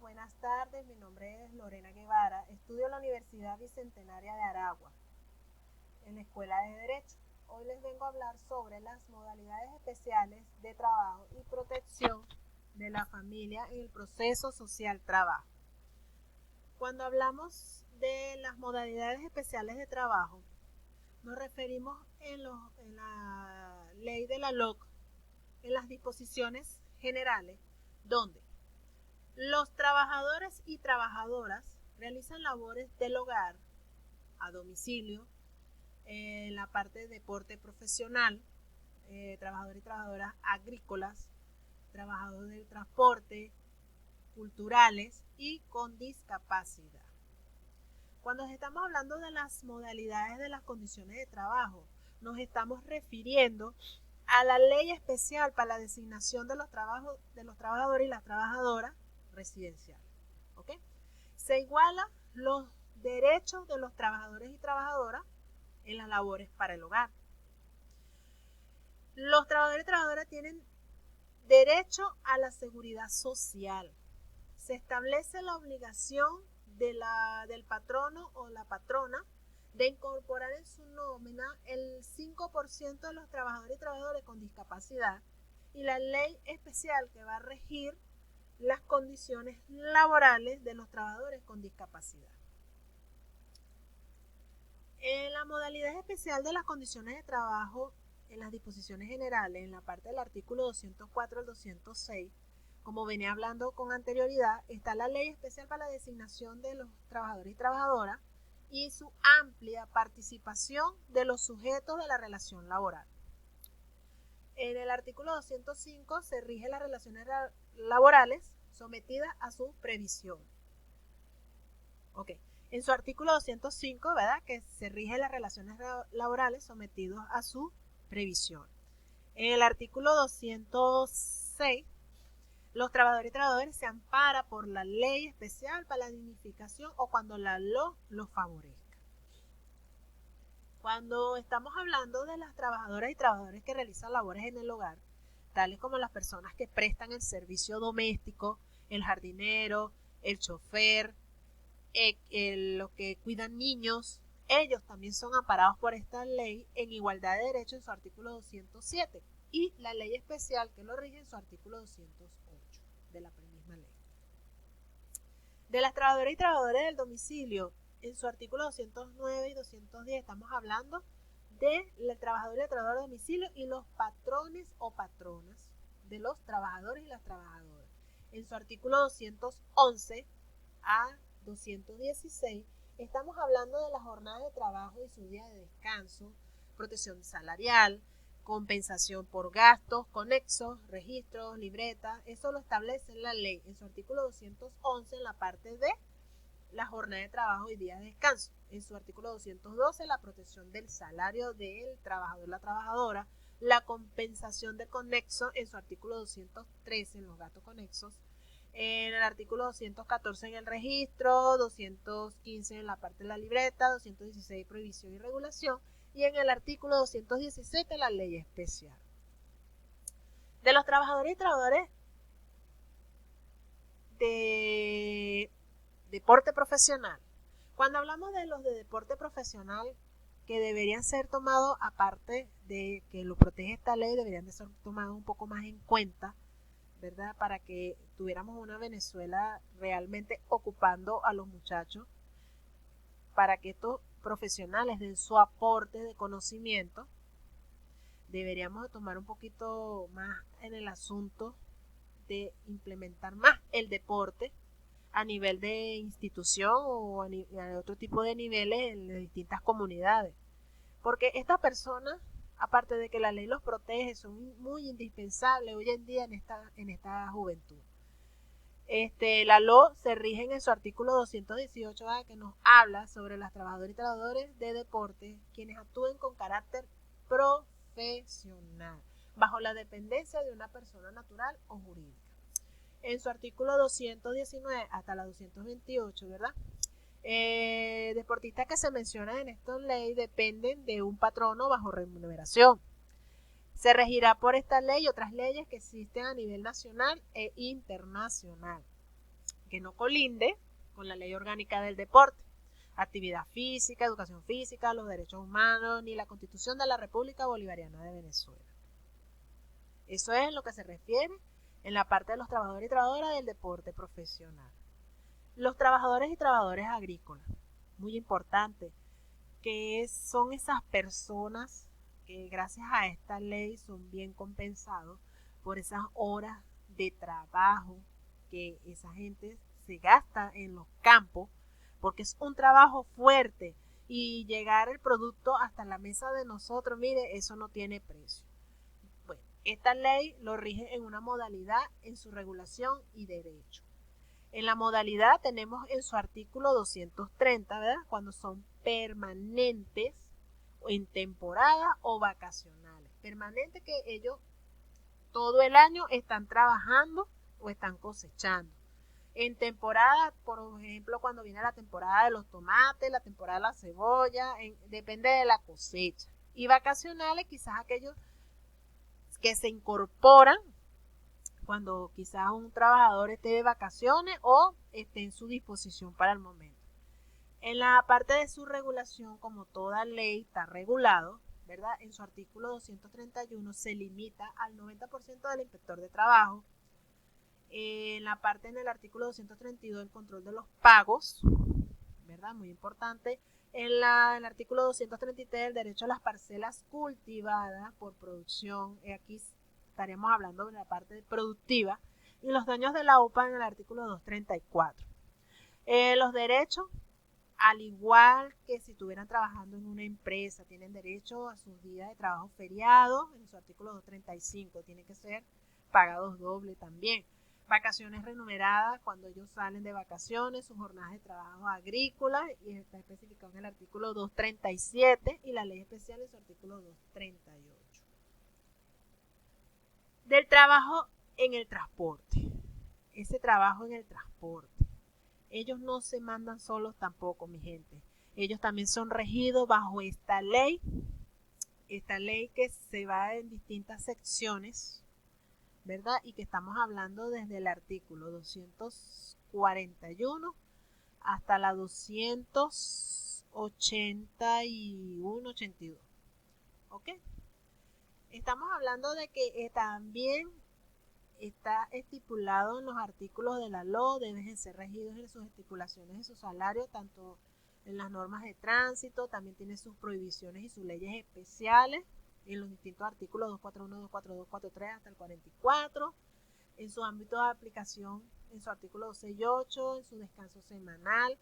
buenas tardes. Mi nombre es Lorena Guevara. Estudio en la Universidad Bicentenaria de Aragua, en la Escuela de Derecho. Hoy les vengo a hablar sobre las modalidades especiales de trabajo y protección de la familia en el proceso social trabajo. Cuando hablamos de las modalidades especiales de trabajo, nos referimos en la ley de la LOC, en las disposiciones generales, donde los trabajadores y trabajadoras realizan labores del hogar, a domicilio, en la parte de deporte profesional, trabajadores y trabajadoras agrícolas, trabajadores del transporte, culturales y con discapacidad. Cuando estamos hablando de las modalidades de las condiciones de trabajo, nos estamos refiriendo a la ley especial para la designación de los trabajadores y las trabajadoras residenciales. ¿Okay? Se iguala los derechos de los trabajadores y trabajadoras en las labores para el hogar. Los trabajadores y trabajadoras tienen derecho a la seguridad social. Se establece la obligación del patrono o la patrona de incorporar en su nómina el 5% de los trabajadores y trabajadoras con discapacidad y la ley especial que va a regir las condiciones laborales de los trabajadores con discapacidad. En la modalidad especial de las condiciones de trabajo, en las disposiciones generales, en la parte del artículo 204 al 206, como venía hablando con anterioridad, está la ley especial para la designación de los trabajadores y trabajadoras y su amplia participación de los sujetos de la relación laboral. En el artículo 205 se rigen las relaciones laborales sometidas a su previsión. En su artículo 205, ¿verdad? Que se rigen las relaciones laborales sometidas a su previsión. En el artículo 206, los trabajadores y trabajadoras se amparan por la ley especial para la dignificación o cuando la LOC los favorezca. Cuando estamos hablando de las trabajadoras y trabajadores que realizan labores en el hogar, tales como las personas que prestan el servicio doméstico, el jardinero, el chofer, los que cuidan niños, ellos también son amparados por esta ley en igualdad de derechos en su artículo 207 y la ley especial que lo rige en su artículo 208 de la misma ley. De las trabajadoras y trabajadores del domicilio, en su artículo 209 y 210 estamos hablando del trabajador y la trabajadora de domicilio y los patrones o patronas de los trabajadores y las trabajadoras. En su artículo 211 a 216 estamos hablando de la jornada de trabajo y su día de descanso, protección salarial, compensación por gastos, conexos, registros, libretas. Eso lo establece la ley en su artículo 211 en la parte de la jornada de trabajo y día de descanso. En su artículo 212 la protección del salario del trabajador y la trabajadora, la compensación de conexo en su artículo 213 en los gastos conexos, en el artículo 214 en el registro, 215 en la parte de la libreta, 216 prohibición y regulación y en el artículo 217 la ley especial. De los trabajadores y trabajadoras de deporte profesional. Cuando hablamos de los de deporte profesional que deberían ser tomados, aparte de que lo protege esta ley, deberían de ser tomados un poco más en cuenta, ¿verdad? Para que tuviéramos una Venezuela realmente ocupando a los muchachos, para que estos profesionales den su aporte de conocimiento, deberíamos tomar un poquito más en el asunto de implementar más el deporte a nivel de institución o a otro tipo de niveles en las distintas comunidades. Porque estas personas, aparte de que la ley los protege, son muy indispensables hoy en día en esta juventud. La LO se rige en su artículo 218 que nos habla sobre las trabajadoras y trabajadores de deporte quienes actúen con carácter profesional bajo la dependencia de una persona natural o jurídica. En su artículo 219 hasta la 228, ¿verdad? Deportistas que se mencionan en esta ley dependen de un patrono bajo remuneración. Se regirá por esta ley y otras leyes que existen a nivel nacional e internacional. que no colinde con la ley orgánica del deporte, actividad física, educación física, los derechos humanos, ni la Constitución de la República Bolivariana de Venezuela. Eso es en lo que se refiere en la parte de los trabajadores y trabajadoras del deporte profesional. Los trabajadores y trabajadoras agrícolas, muy importante, que son esas personas que gracias a esta ley son bien compensados por esas horas de trabajo que esa gente se gasta en los campos, porque es un trabajo fuerte y llegar el producto hasta la mesa de nosotros, mire, eso no tiene precio. Bueno, esta ley lo rige en una modalidad en su regulación y derecho. En la modalidad tenemos en su artículo 230, ¿verdad? Cuando son permanentes, en temporada o vacacionales. Permanentes que ellos todo el año están trabajando o están cosechando. En temporada, por ejemplo, cuando viene la temporada de los tomates, la temporada de la cebolla, depende de la cosecha. Y vacacionales, quizás aquellos que se incorporan cuando quizás un trabajador esté de vacaciones o esté en su disposición para el momento. En la parte de su regulación, como toda ley está regulado, ¿verdad? En su artículo 231 se limita al 90% del inspector de trabajo. En la parte en el artículo 232 el control de los pagos, ¿verdad? Muy importante. En el artículo 233 el derecho a las parcelas cultivadas por producción. Aquí estaremos hablando de la parte productiva. Y los daños de la OPA en el artículo 234. Los derechos, al igual que si estuvieran trabajando en una empresa, tienen derecho a sus días de trabajo feriados, en su artículo 235, tienen que ser pagados doble también. Vacaciones remuneradas cuando ellos salen de vacaciones, sus jornadas de trabajo agrícolas, y está especificado en el artículo 237 y la ley especial en su artículo 238. Del trabajo en el transporte. Ese trabajo en el transporte. Ellos no se mandan solos tampoco, mi gente. Ellos también son regidos bajo esta ley que se va en distintas secciones, ¿verdad? Y que estamos hablando desde el artículo 241 hasta la 281, 82. ¿Ok? Estamos hablando de que también está estipulado en los artículos de la LO, deben ser regidos en sus estipulaciones de su salario, tanto en las normas de tránsito, también tiene sus prohibiciones y sus leyes especiales en los distintos artículos 241, 242, 243 hasta el 44, en su ámbito de aplicación, en su artículo 268, en su descanso semanal,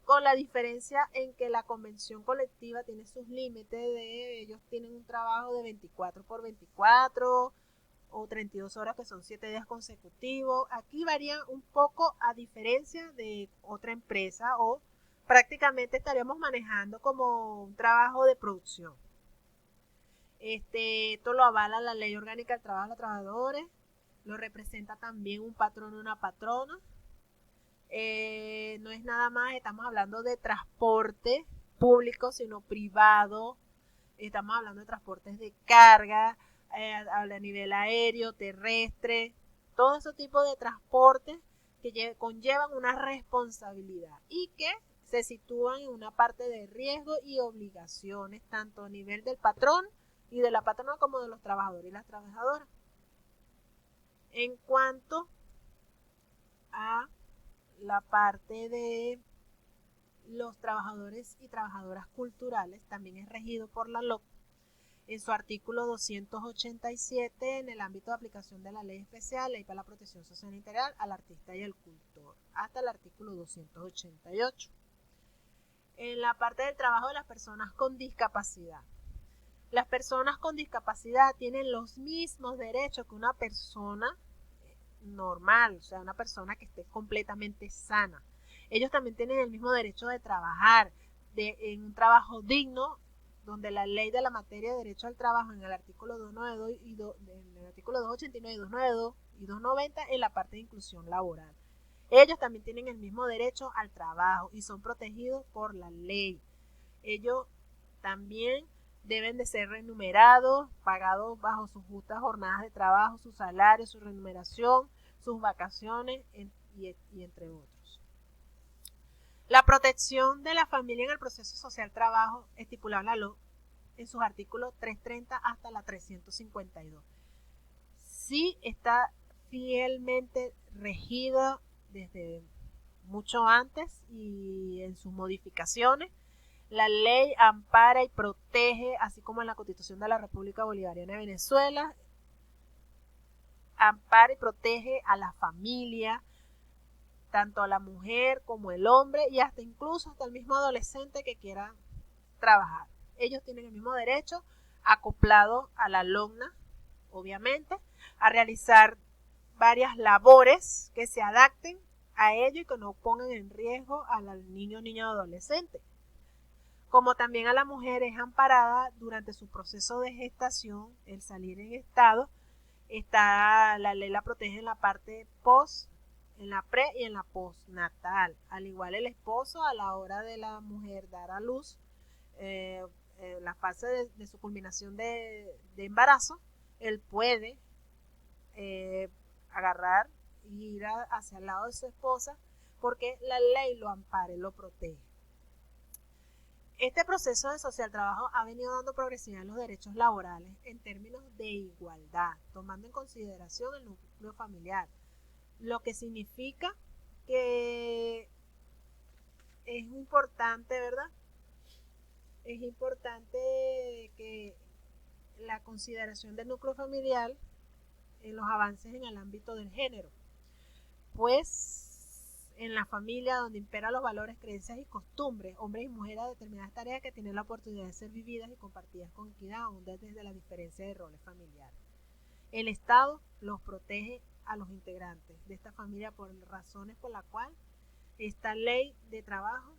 con la diferencia en que la convención colectiva tiene sus límites de ellos tienen un trabajo de 24 por 24 o 32 horas, que son 7 días consecutivos. Aquí varía un poco a diferencia de otra empresa, o prácticamente estaríamos manejando como un trabajo de producción. Esto lo avala la ley orgánica del trabajo de los trabajadores, lo representa también un patrón o una patrona. No es nada más, estamos hablando de transporte público, sino privado. Estamos hablando de transportes de carga, a nivel aéreo, terrestre, todo ese tipo de transportes que conllevan una responsabilidad y que se sitúan en una parte de riesgo y obligaciones, tanto a nivel del patrón y de la patrona como de los trabajadores y las trabajadoras. En cuanto a la parte de los trabajadores y trabajadoras culturales, también es regido por la LOC. En su artículo 287, en el ámbito de aplicación de la ley especial, ley para la protección social integral al artista y al cultor, hasta el artículo 288. En la parte del trabajo de las personas con discapacidad. Las personas con discapacidad tienen los mismos derechos que una persona normal, o sea, una persona que esté completamente sana. Ellos también tienen el mismo derecho de trabajar en un trabajo digno, donde la ley de la materia de derecho al trabajo en el artículo 292 en el artículo 289, 292 y 290 en la parte de inclusión laboral. Ellos también tienen el mismo derecho al trabajo y son protegidos por la ley. Ellos también deben de ser remunerados, pagados bajo sus justas jornadas de trabajo, su salario, su remuneración, sus vacaciones, y entre otros. La protección de la familia en el proceso social trabajo estipulada en la LOA en sus artículos 330 hasta la 352. Sí está fielmente regido desde mucho antes y en sus modificaciones. La ley ampara y protege, así como en la Constitución de la República Bolivariana de Venezuela, ampara y protege a la familia, tanto a la mujer como el hombre y hasta incluso hasta el mismo adolescente que quiera trabajar. Ellos tienen el mismo derecho, acoplado a la LOGNA, obviamente, a realizar varias labores que se adapten a ello y que no pongan en riesgo al niño o niña adolescente. Como también a la mujer es amparada durante su proceso de gestación, el salir en estado, la ley la protege en la parte post, en la pre y en la postnatal. Al igual el esposo a la hora de la mujer dar a luz, la fase de su culminación de embarazo, él puede agarrar y ir hacia el lado de su esposa porque la ley lo ampara y lo protege. Este proceso de social trabajo ha venido dando progresividad en los derechos laborales en términos de igualdad, tomando en consideración el núcleo familiar, lo que significa que es importante, ¿verdad? Es importante que la consideración del núcleo familiar en los avances en el ámbito del género, pues en la familia donde imperan los valores, creencias y costumbres, hombres y mujeres a determinadas tareas que tienen la oportunidad de ser vividas y compartidas con equidad, aún desde la diferencia de roles familiares. El Estado los protege a los integrantes de esta familia por razones por las cuales esta ley de trabajo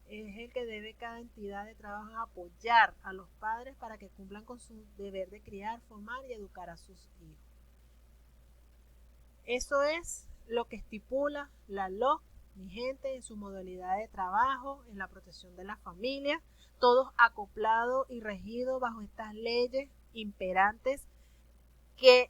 es el que debe cada entidad de trabajo apoyar a los padres para que cumplan con su deber de criar, formar y educar a sus hijos. Eso es lo que estipula la LOA vigente en su modalidad de trabajo, en la protección de la familia, todos acoplados y regidos bajo estas leyes imperantes que,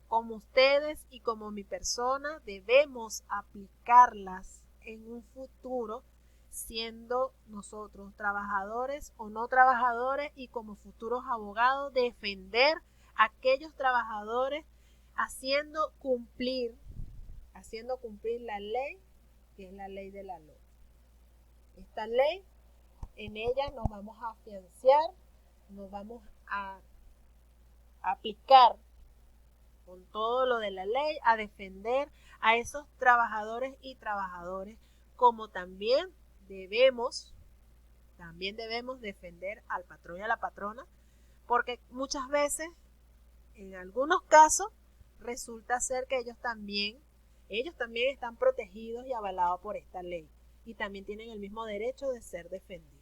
como ustedes y como mi persona, debemos aplicarlas en un futuro, siendo nosotros trabajadores o no trabajadores y como futuros abogados defender a aquellos trabajadores haciendo cumplir la ley, que es la ley de la LOA. Esta ley, en ella nos vamos a afianzar, nos vamos a aplicar con todo lo de la ley, a defender a esos trabajadores y trabajadoras, como también debemos defender al patrón y a la patrona, porque muchas veces, en algunos casos, resulta ser que ellos también están protegidos y avalados por esta ley y también tienen el mismo derecho de ser defendidos.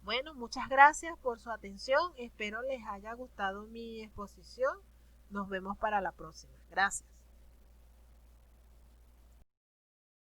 Bueno, muchas gracias por su atención. Espero les haya gustado mi exposición. Nos vemos para la próxima. Gracias.